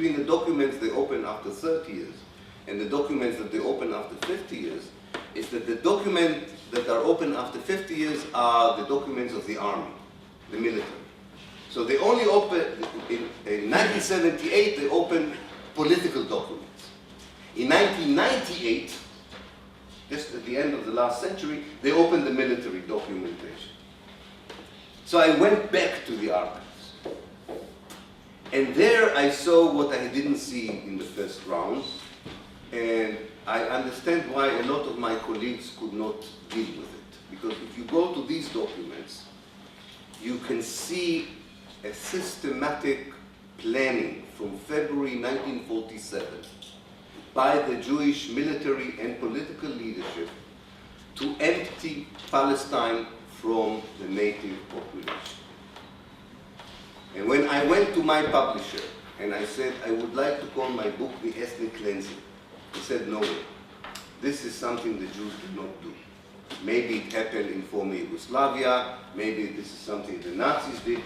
between the documents they open after 30 years and the documents that they open after 50 years is that the documents that are open after 50 years are the documents of the army, the military. So they only open, in 1978, they opened political documents. In 1998, just at the end of the last century, they opened the military documentation. So I went back to the archives. And there I saw what I didn't see in the first round. And I understand why a lot of my colleagues could not deal with it. Because if you go to these documents, you can see a systematic planning from February 1947 by the Jewish military and political leadership to empty Palestine from the native population. And when I went to my publisher and I said, I would like to call my book The Ethnic Cleansing, he said, no way. This is something the Jews did not do. Maybe it happened in former Yugoslavia, maybe this is something the Nazis did.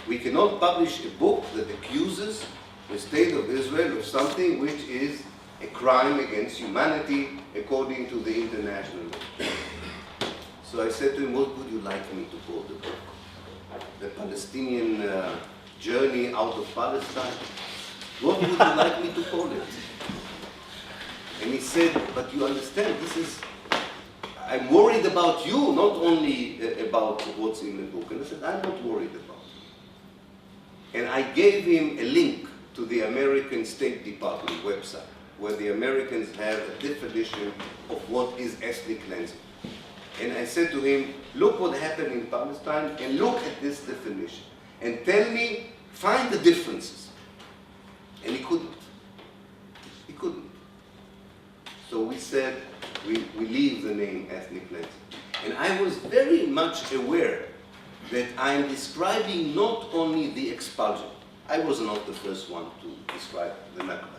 We cannot publish a book that accuses the state of Israel of something which is a crime against humanity according to the international law. So I said to him, what would you like me to call the book? The Palestinian journey out of Palestine? What would you like me to call it? And he said, but you understand, I'm worried about you, not only about what's in the book. And I said, I'm not worried about you. And I gave him a link to the American State Department website, where the Americans have a definition of what is ethnic cleansing. And I said to him, look what happened in Palestine, and look at this definition, and tell me, find the differences. And he couldn't. He couldn't. So we said, we leave the name ethnic cleansing. And I was very much aware that I'm describing not only the expulsion. I was not the first one to describe the Nakba.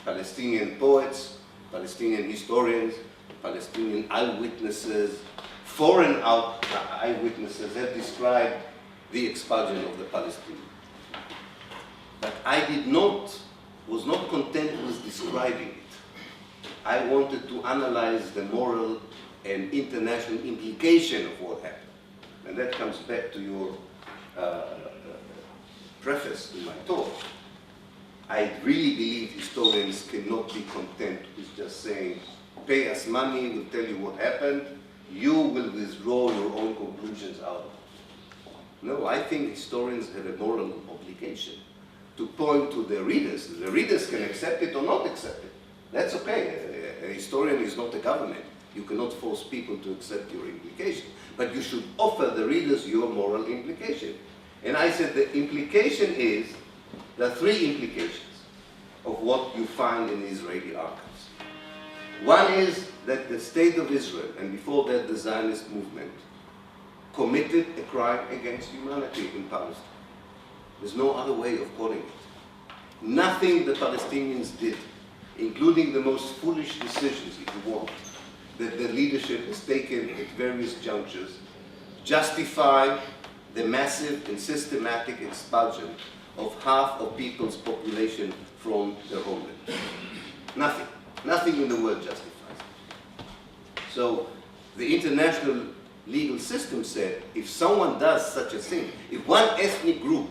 Palestinian poets, Palestinian historians, Palestinian eyewitnesses, foreign eyewitnesses have described the expulsion of the Palestinians. But I was not content with describing it. I wanted to analyze the moral and international implication of what happened. And that comes back to your preface to my talk. I really believe historians cannot be content with just saying, pay us money, we'll tell you what happened, you will withdraw your own conclusions out of it. No, I think historians have a moral obligation to point to their readers. The readers can accept it or not accept it. That's okay. A historian is not a government. You cannot force people to accept your implication. But you should offer the readers your moral implication. And I said the implication is, there are three implications of what you find in the Israeli archives. One is that the state of Israel, and before that the Zionist movement, committed a crime against humanity in Palestine. There's no other way of calling it. Nothing the Palestinians did, including the most foolish decisions, if you want, that the leadership has taken at various junctures, justify the massive and systematic expulsion of half of people's population from their homeland. Nothing. Nothing in the world justifies it. So the international legal system said, if someone does such a thing, if one ethnic group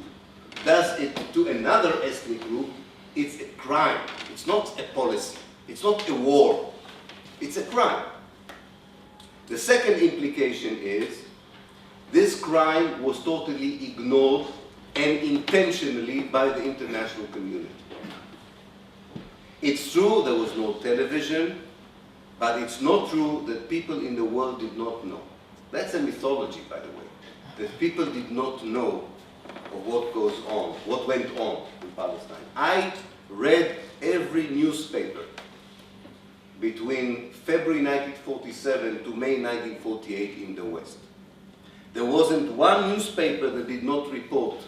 does it to another ethnic group, it's a crime. It's not a policy. It's not a war. It's a crime. The second implication is this crime was totally ignored and intentionally by the international community. It's true there was no television, but it's not true that people in the world did not know. That's a mythology, by the way, that people did not know of what goes on, what went on in Palestine. I read every newspaper between February 1947 to May 1948 in the West. There wasn't one newspaper that did not report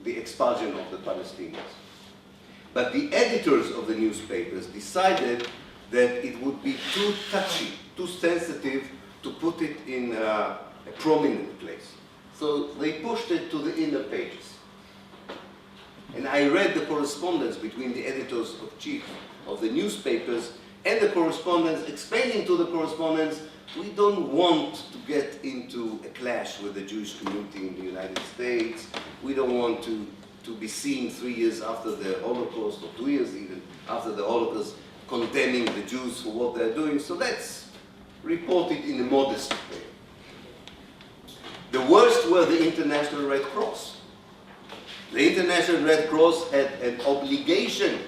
the expulsion of the Palestinians. But the editors of the newspapers decided that it would be too touchy, too sensitive to put it in a prominent place. So they pushed it to the inner pages. And I read the correspondence between the editors-in-chief of the newspapers and the correspondents explaining to the correspondents, we don't want to get into a clash with the Jewish community in the United States. We don't want to be seen 3 years after the Holocaust, or 2 years even after the Holocaust, condemning the Jews for what they're doing. So let's report it in a modest way. The worst were the International Red Cross. The International Red Cross had an obligation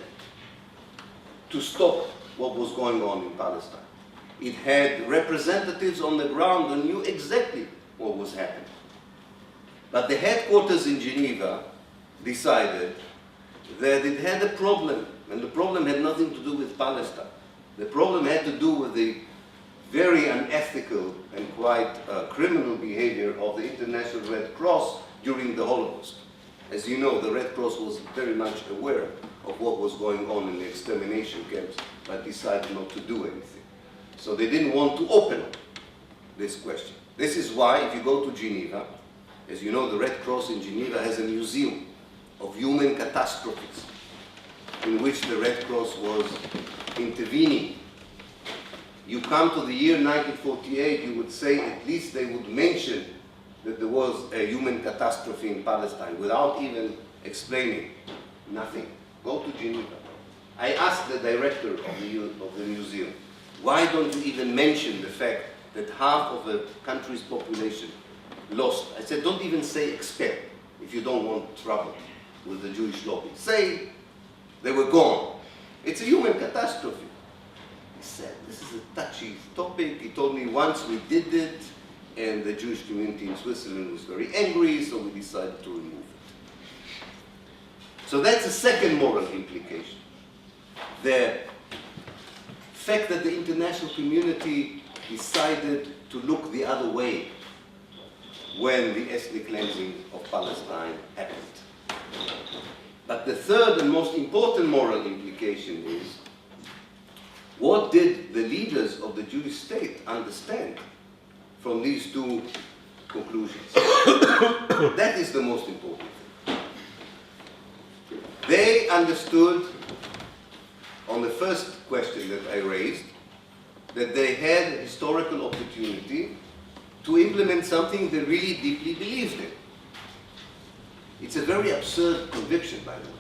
to stop what was going on in Palestine. It had representatives on the ground who knew exactly what was happening. But the headquarters in Geneva decided that it had a problem, and the problem had nothing to do with Palestine. The problem had to do with the very unethical and quite criminal behavior of the International Red Cross during the Holocaust. As you know, the Red Cross was very much aware of what was going on in the extermination camps, but decided not to do anything. So they didn't want to open this question. This is why, if you go to Geneva, as you know, the Red Cross in Geneva has a museum of human catastrophes in which the Red Cross was intervening. You come to the year 1948, you would say at least they would mention that there was a human catastrophe in Palestine without even explaining. Nothing. Go to Geneva. I asked the director of the museum, why don't you even mention the fact that half of a country's population lost? I said, don't even say expect if you don't want trouble with the Jewish lobby. Say they were gone. It's a human catastrophe. He said, this is a touchy topic. He told me once we did it, and the Jewish community in Switzerland was very angry, so we decided to remove it. So that's the second moral implication. The fact that the international community decided to look the other way when the ethnic cleansing of Palestine happened. But the third and most important moral implication is, what did the leaders of the Jewish state understand from these two conclusions? That is the most important thing. They understood, on the first question that I raised, that they had a historical opportunity to implement something they really deeply believed in. It's a very absurd conviction, by the way.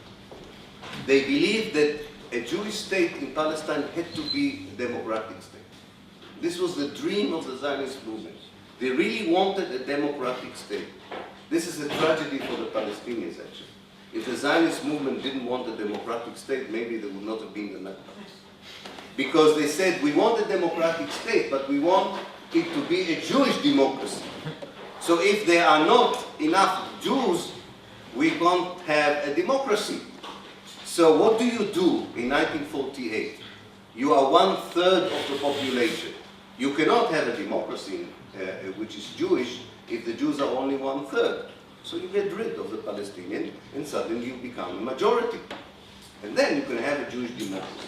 They believed that a Jewish state in Palestine had to be a democratic state. This was the dream of the Zionist movement. They really wanted a democratic state. This is a tragedy for the Palestinians, actually. If the Zionist movement didn't want a democratic state, maybe there would not have been the Nakba. Because they said, we want a democratic state, but we want it to be a Jewish democracy. So if there are not enough Jews, we won't have a democracy. So what do you do in 1948? You are 1/3 of the population. You cannot have a democracy which is Jewish if the Jews are only 1/3. So you get rid of the Palestinian and suddenly you become a majority. And then you can have a Jewish democracy.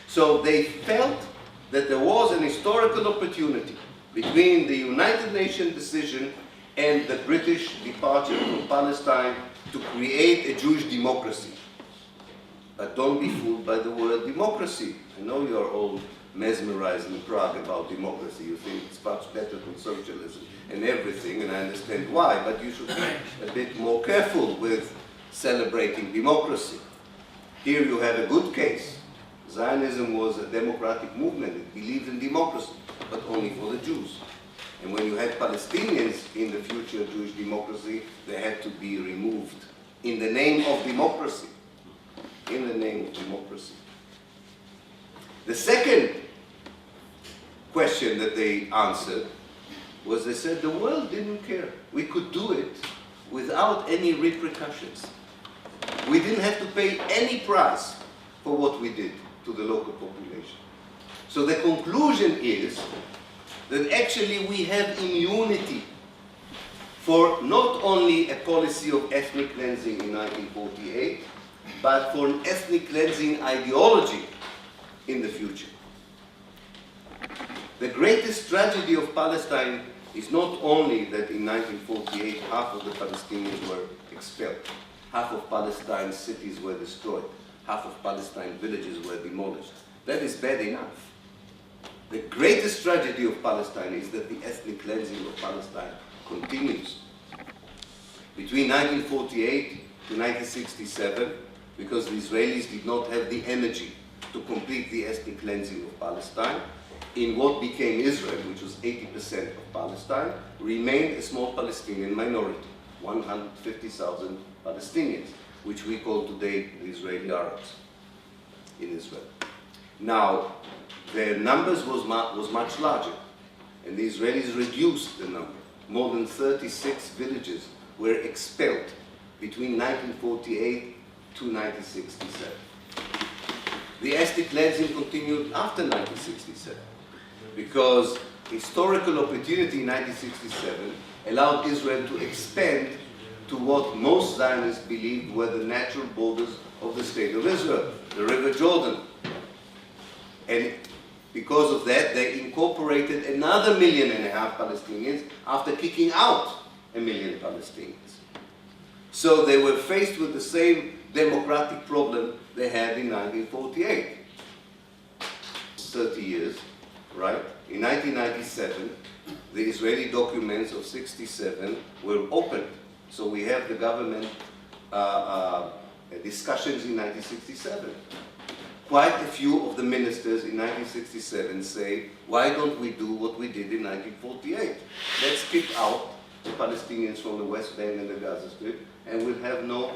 So they felt that there was an historical opportunity between the United Nations decision and the British departure from Palestine to create a Jewish democracy. But don't be fooled by the word democracy. I know you're all mesmerized in Prague about democracy. You think it's much better than socialism and everything, and I understand why, but you should be a bit more careful with celebrating democracy. Here you have a good case. Zionism was a democratic movement. It believed in democracy, but only for the Jews. And when you had Palestinians in the future Jewish democracy, they had to be removed in the name of democracy. In the name of democracy. The second question that they answered was, they said, the world didn't care. We could do it without any repercussions. We didn't have to pay any price for what we did to the local population. So the conclusion is that actually we have immunity for not only a policy of ethnic cleansing in 1948, but for an ethnic cleansing ideology in the future. The greatest tragedy of Palestine is not only that in 1948 half of the Palestinians were expelled. half of Palestine's cities were destroyed, half of Palestine's villages were demolished. That is bad enough. The greatest tragedy of Palestine is that the ethnic cleansing of Palestine continues. Between 1948 to 1967, because the Israelis did not have the energy to complete the ethnic cleansing of Palestine, in what became Israel, which was 80% of Palestine, remained a small Palestinian minority, 150,000 Palestinians, which we call today the Israeli Arabs in Israel. Now, their numbers was much larger, and the Israelis reduced the number. More than 36 villages were expelled between 1948 to 1967. The ethnic cleansing continued after 1967, because historical opportunity in 1967 allowed Israel to expand to what most Zionists believed were the natural borders of the state of Israel, the River Jordan. And because of that, they incorporated another 1.5 million Palestinians after kicking out 1 million Palestinians. So they were faced with the same democratic problem they had in 1948. 30 years, right? In 1997, the Israeli documents of 67 were opened. So we have the government discussions in 1967. Quite a few of the ministers in 1967 say, why don't we do what we did in 1948? Let's kick out the Palestinians from the West Bank and the Gaza Strip, and we'll have no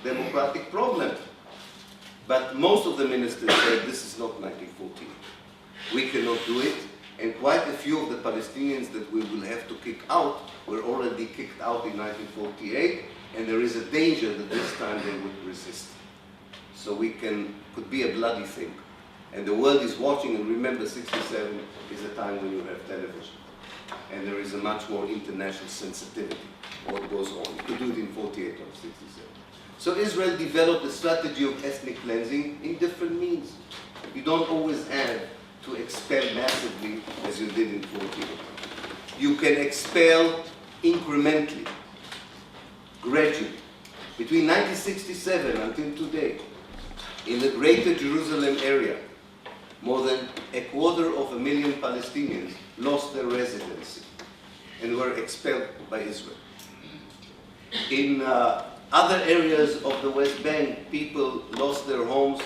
democratic problem. But most of the ministers said, this is not 1948. We cannot do it, and quite a few of the Palestinians that we will have to kick out were already kicked out in 1948, and there is a danger that this time they would resist. So could be a bloody thing. And the world is watching, and remember 67 is a time when you have television. And there is a much more international sensitivity what goes on. You could do it in 48 or 67. So Israel developed a strategy of ethnic cleansing in different means. You don't always have to expel massively as you did in 48. You can expel incrementally, gradually. Between 1967 until today, in the greater Jerusalem area, more than 250,000 Palestinians lost their residency and were expelled by Israel. In other areas of the West Bank, people lost their homes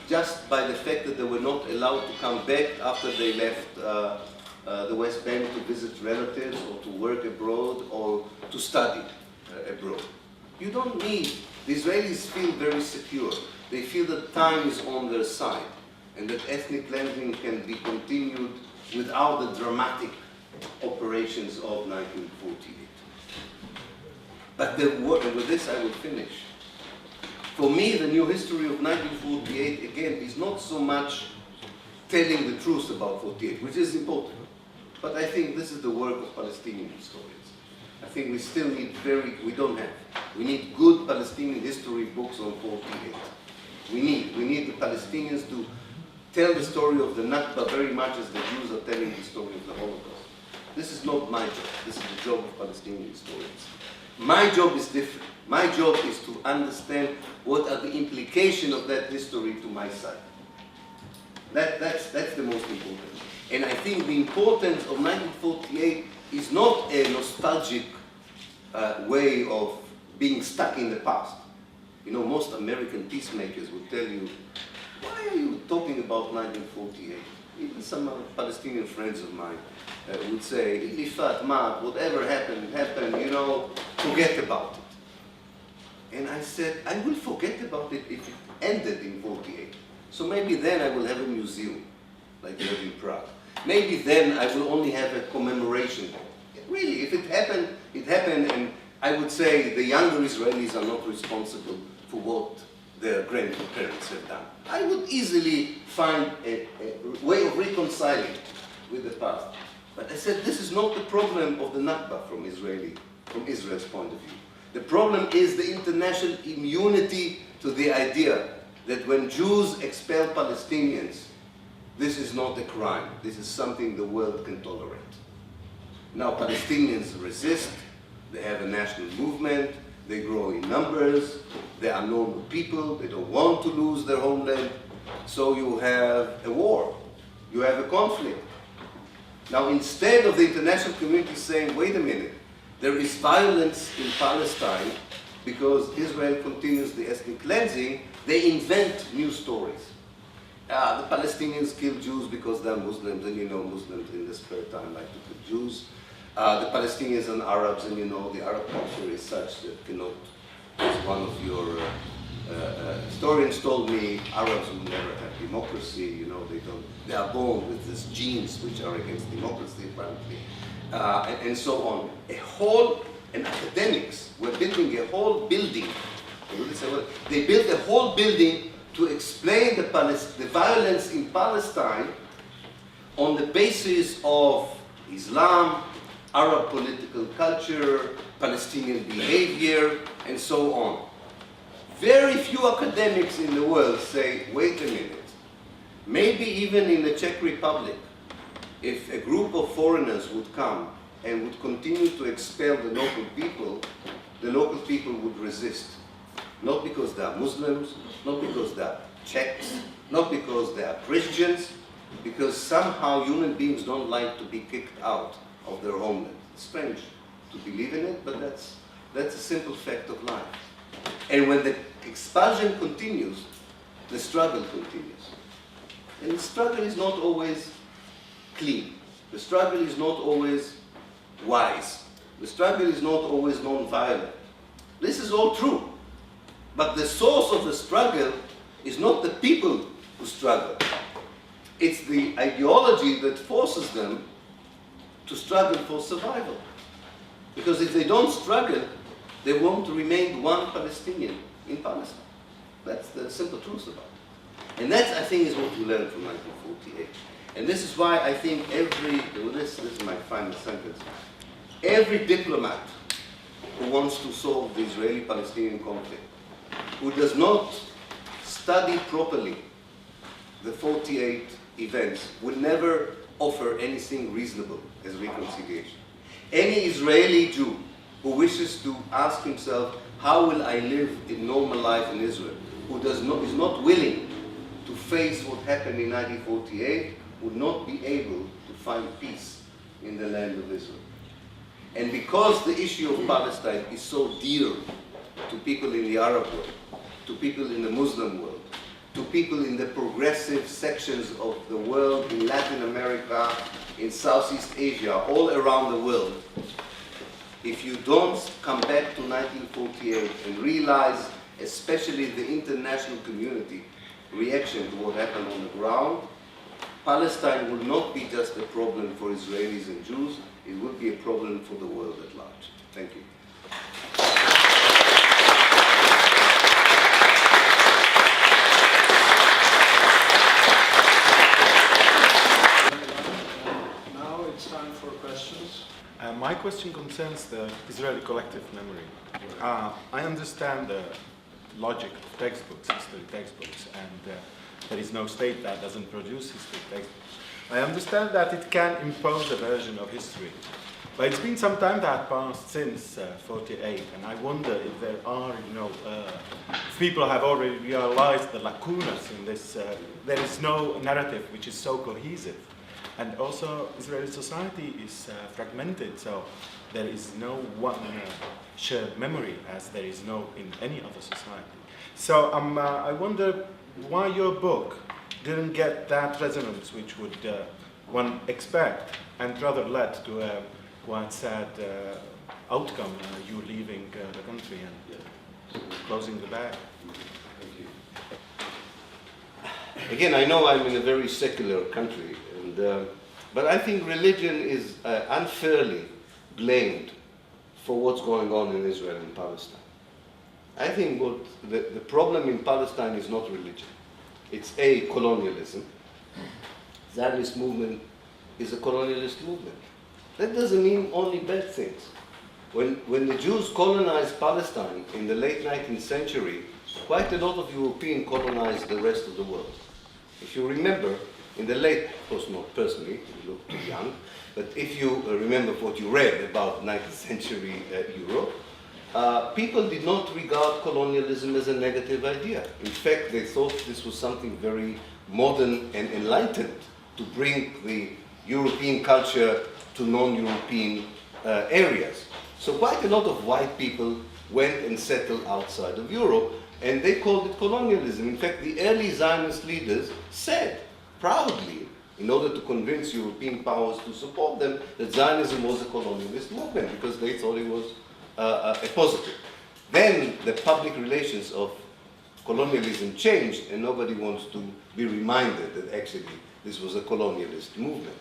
just by the fact that they were not allowed to come back after they left the West Bank to visit relatives or to work abroad or to study abroad. You don't need, the Israelis feel very secure. They feel that time is on their side and that ethnic cleansing can be continued without the dramatic operations of 1948. But and with this I will finish. For me, the new history of 1948, again, is not so much telling the truth about 48, which is important. But I think this is the work of Palestinian historians. I think we still need we need good Palestinian history books on 48. We need the Palestinians to tell the story of the Nakba very much as the Jews are telling the story of the Holocaust. This is not my job. This is the job of Palestinian historians. My job is different. My job is to understand what are the implications of that history to my side. That's the most important. And I think the importance of 1948 is not a nostalgic way of being stuck in the past. You know, most American peacemakers will tell you, why are you talking about 1948? Even some Palestinian friends of mine would say, Ilifat, Mat, whatever happened, you know, forget about it. And I said, I will forget about it if it ended in 48. So maybe then I will have a museum, like they have in Prague. Maybe then I will only have a commemoration. Really, if it happened, it happened, and I would say the younger Israelis are not responsible for what their grandparents have done. I would easily find a way of reconciling with the past. But I said, this is not the problem of the Nakba from Israel's point of view. The problem is the international immunity to the idea that when Jews expel Palestinians, this is not a crime. This is something the world can tolerate. Now Palestinians resist. They have a national movement. they grow in numbers, they are normal people, they don't want to lose their homeland, so you have a war, you have a conflict. Now, instead of the international community saying, wait a minute, there is violence in Palestine because Israel continues the ethnic cleansing, they invent new stories. The Palestinians kill Jews because they're Muslims, and you know Muslims in their spare time like to kill Jews. The Palestinians and Arabs, and you know the Arab culture is such that, you know, as one of your historians told me, Arabs will never have democracy, you know, they are born with these genes which are against democracy apparently, and so on. And academics were building a whole building, they built a whole building to explain the violence in Palestine on the basis of Islam, Arab political culture, Palestinian behavior, and so on. Very few academics in the world say, wait a minute, maybe even in the Czech Republic, if a group of foreigners would come and would continue to expel the local people would resist. Not because they are Muslims, not because they are Czechs, not because they are Christians, because somehow human beings don't like to be kicked out of their homeland. It's strange to believe in it, but that's a simple fact of life. And when the expulsion continues, the struggle continues. And the struggle is not always clean. The struggle is not always wise. The struggle is not always non-violent. This is all true. But the source of the struggle is not the people who struggle. It's the ideology that forces them to struggle for survival. Because if they don't struggle, they won't remain one Palestinian in Palestine. That's the simple truth about it. And that, I think, is what we learned from 1948. And this is why I think this is my final sentence, every diplomat who wants to solve the Israeli-Palestinian conflict, who does not study properly the 48 events, will never offer anything reasonable as reconciliation. Any Israeli Jew who wishes to ask himself, how will I live in normal life in Israel, who is not willing to face what happened in 1948, would not be able to find peace in the land of Israel. And because the issue of Palestine is so dear to people in the Arab world, to people in the Muslim world, to people in the progressive sections of the world, in Latin America, in Southeast Asia, all around the world, if you don't come back to 1948 and realize, especially the international community reaction to what happened on the ground, Palestine will not be just a problem for Israelis and Jews, it will be a problem for the world at large. Thank you. Now it's time for questions. My question concerns the Israeli collective memory. I understand the logic of textbooks, history textbooks, and there is no state that doesn't produce history textbooks. I understand that it can impose a version of history, but it's been some time that passed since 48, and I wonder if there are, if people have already realized the lacunas in this. There is no narrative which is so cohesive, and also Israeli society is fragmented, so there is no one shared memory as there is no in any other society. So I wonder why your book didn't get that resonance which would one expect, and rather led to a quite sad outcome, you leaving the country and closing the bag. Thank you. Again, I know I'm in a very secular country, but I think religion is unfairly blamed for what's going on in Israel and Palestine. I think what the problem in Palestine is not religion. It's colonialism. Zionist movement is a colonialist movement. That doesn't mean only bad things. When the Jews colonized Palestine in the late 19th century, quite a lot of Europeans colonized the rest of the world. If you remember, in the late, of course not personally, you look too young, but if you remember what you read about 19th century Europe, people did not regard colonialism as a negative idea. In fact, they thought this was something very modern and enlightened to bring the European culture to non-European areas. So quite a lot of white people went and settled outside of Europe, and they called it colonialism. In fact, the early Zionist leaders said proudly, in order to convince European powers to support them, that Zionism was a colonialist movement because they thought it was a positive. Then the public relations of colonialism changed, and nobody wants to be reminded that actually this was a colonialist movement.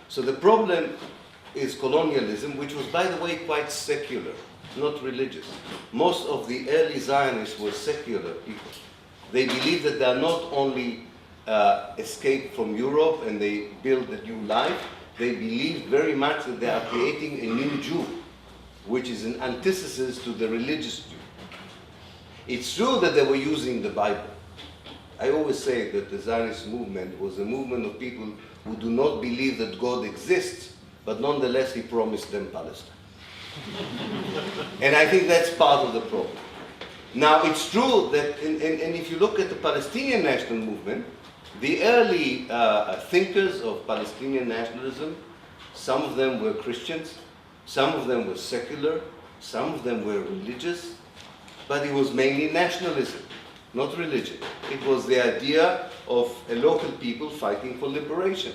So the problem is colonialism, which was, by the way, quite secular, not religious. Most of the early Zionists were secular people. They believed that they are not only escaped from Europe and they build a new life, they believed very much that they are creating a new Jew, which is an antithesis to the religious Jew. It's true that they were using the Bible. I always say that the Zionist movement was a movement of people who do not believe that God exists, but nonetheless he promised them Palestine. And I think that's part of the problem. Now, it's true that, and if you look at the Palestinian national movement, the early thinkers of Palestinian nationalism, some of them were Christians, some of them were secular, some of them were religious, but it was mainly nationalism, not religion. It was the idea of a local people fighting for liberation.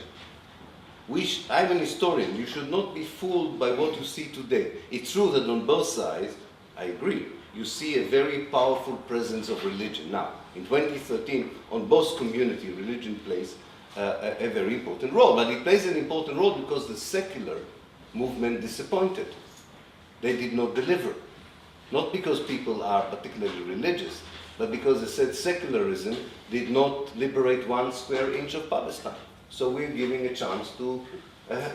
I'm an historian. You should not be fooled by what you see today. It's true that on both sides, I agree, you see a very powerful presence of religion. Now, in 2013, on both community, religion plays a very important role. But it plays an important role because the secular movement disappointed. They did not deliver. Not because people are particularly religious, but because they said secularism did not liberate 1 square inch of Palestine. So we're giving a chance to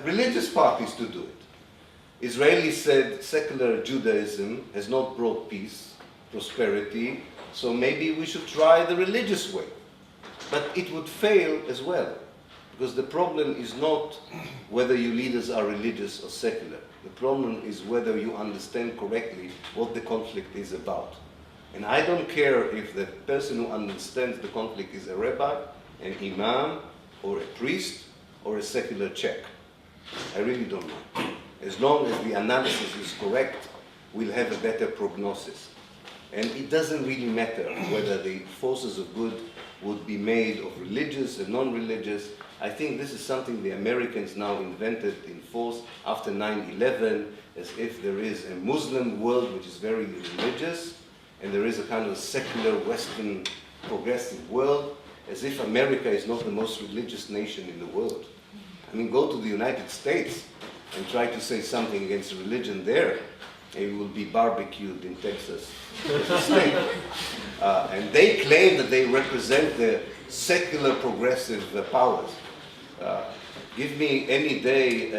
religious parties to do it. Israelis said secular Judaism has not brought peace, prosperity, so maybe we should try the religious way. But it would fail as well, because the problem is not whether your leaders are religious or secular. The problem is whether you understand correctly what the conflict is about. And I don't care if the person who understands the conflict is a rabbi, an imam, or a priest, or a secular Czech. I really don't know. As long as the analysis is correct, we'll have a better prognosis. And it doesn't really matter whether the forces of good would be made of religious and non-religious. I think this is something the Americans now invented in force after 9/11, as if there is a Muslim world which is very religious, and there is a kind of secular Western progressive world, as if America is not the most religious nation in the world. I mean, go to the United States and try to say something against religion there, and you will be barbecued in Texas as a state. And they claim that they represent the secular progressive powers. Give me any day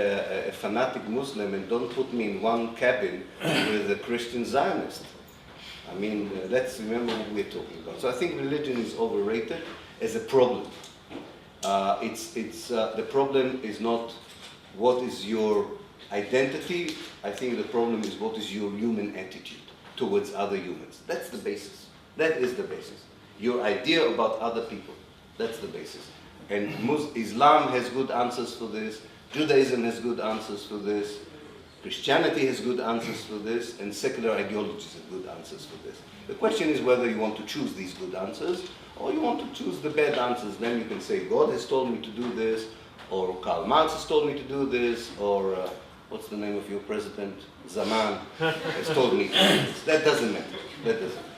a fanatic Muslim and don't put me in one cabin with a Christian Zionist. I mean, let's remember what we're talking about. So I think religion is overrated as a problem. The problem is not what is your identity. I think the problem is what is your human attitude towards other humans. That's the basis. That is the basis. Your idea about other people. That's the basis. And Islam has good answers for this. Judaism has good answers for this. Christianity has good answers for this. And secular ideologies have good answers for this. The question is whether you want to choose these good answers or you want to choose the bad answers. Then you can say, God has told me to do this, or Karl Marx has told me to do this, or what's the name of your president? Zaman has told me to do this. That doesn't matter. That doesn't matter.